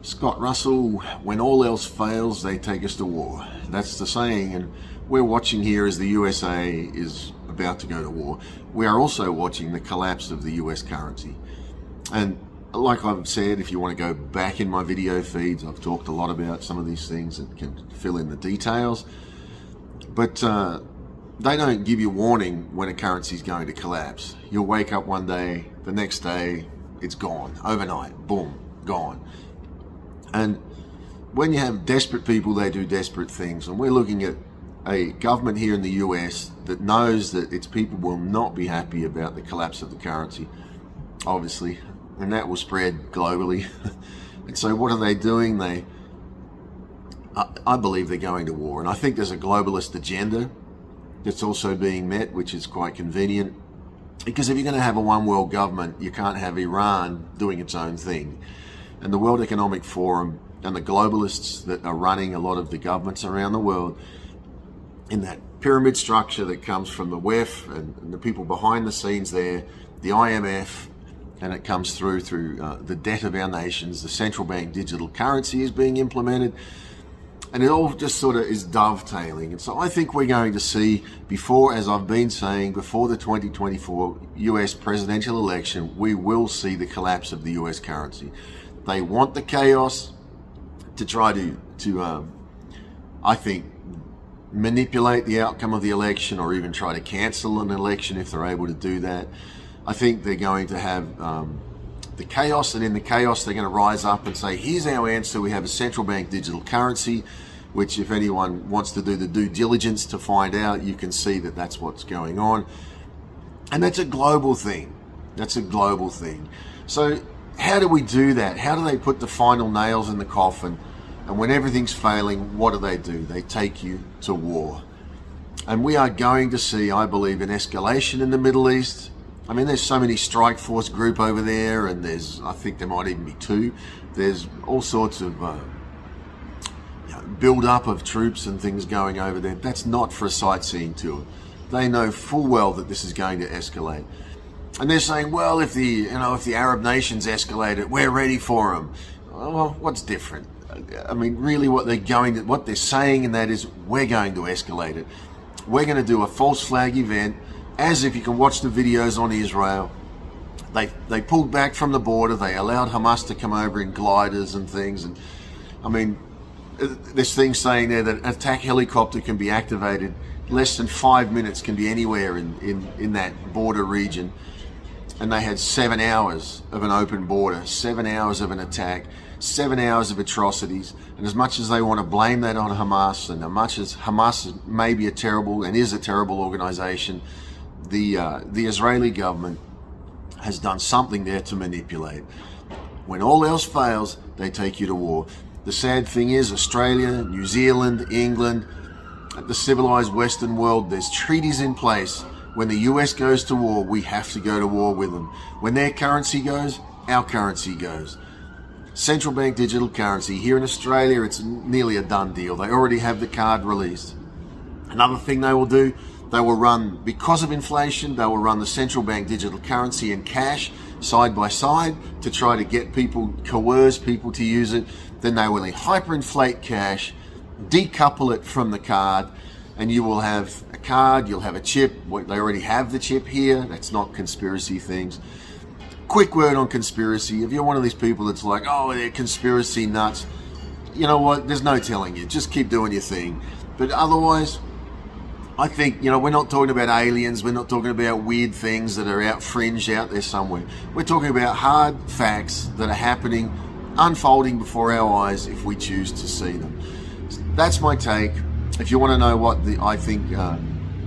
Scott Russell, when all else fails, they take us to war. That's the saying, and we're watching here as the USA is about to go to war. We are also watching the collapse of the US currency. And like I've said, if you want to go back in my video feeds, I've talked a lot about some of these things and can fill in the details. But they don't give you warning when a currency is going to collapse. You'll wake up one day, the next day, it's gone. Overnight, boom, gone. And when you have desperate people, they do desperate things. And we're looking at a government here in the US that knows that its people will not be happy about the collapse of the currency, obviously, and that will spread globally. And so what are they doing? I believe they're going to war. And I think there's a globalist agenda that's also being met, which is quite convenient. Because if you're going to have a one world government, you can't have Iran doing its own thing. And the World Economic Forum and the globalists that are running a lot of the governments around the world, in that pyramid structure that comes from the WEF and the people behind the scenes there, the IMF, and it comes through the debt of our nations, the central bank digital currency is being implemented, and it all just sort of is dovetailing. And so I think we're going to see, before, as I've been saying, before the 2024 US presidential election, we will see the collapse of the US currency. They want the chaos to try to I think, manipulate the outcome of the election, or even try to cancel an election if they're able to do that. I think they're going to have the chaos, and in the chaos they're going to rise up and say, here's our answer. We have a central bank digital currency, which if anyone wants to do the due diligence to find out, you can see that that's what's going on. And that's a global thing. That's a global thing. So how do we do that? How do they put the final nails in the coffin? And when everything's failing, what do? They take you to war. And we are going to see, I believe, an escalation in the Middle East. I mean, there's so many strike force group over there, and I think there might even be two. There's all sorts of build up of troops and things going over there. That's not for a sightseeing tour. They know full well that this is going to escalate. And they're saying, well, if the Arab nations escalate it, we're ready for them. Well, what's different? I mean, really what they're saying, and that is, we're going to escalate it. We're going to do a false flag event, as if you can watch the videos on Israel. They pulled back from the border. They allowed Hamas to come over in gliders and things. And I mean, this thing saying there that an attack helicopter can be activated less than 5 minutes, can be anywhere in that border region. And they had 7 hours of an open border, 7 hours of an attack, 7 hours of atrocities. And as much as they want to blame that on Hamas, and as much as Hamas may be a terrible and is a terrible organization, the Israeli government has done something there to manipulate. When all else fails, they take you to war. The sad thing is, Australia, New Zealand, England, the civilized Western world, there's treaties in place. When the US goes to war, we have to go to war with them. When their currency goes, our currency goes. Central bank digital currency. Here in Australia, it's nearly a done deal. They already have the card released. Another thing they will do, they will run, because of inflation, they will run the central bank digital currency and cash side by side to try to get people, coerce people to use it. Then they will hyperinflate cash, decouple it from the card, and you will have a card, you'll have a chip. They already have the chip here. That's not conspiracy things. Quick word on conspiracy. If you're one of these people that's like, oh, they're conspiracy nuts, you know what? There's no telling you. Just keep doing your thing. But otherwise, I think, we're not talking about aliens. We're not talking about weird things that are out fringe out there somewhere. We're talking about hard facts that are happening, unfolding before our eyes if we choose to see them. That's my take. If you want to know what I think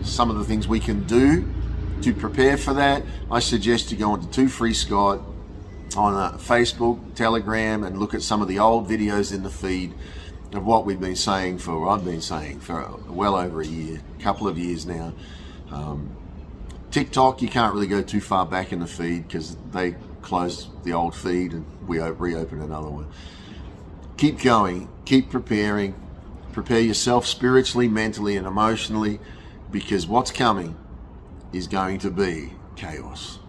some of the things we can do to prepare for that, I suggest you go onto Two Free Scott on Facebook, Telegram, and look at some of the old videos in the feed of what I've been saying for well over a year, couple of years now. TikTok, you can't really go too far back in the feed because they close the old feed and we reopen another one. Keep going, keep preparing. Prepare yourself spiritually, mentally, and emotionally, because what's coming is going to be chaos.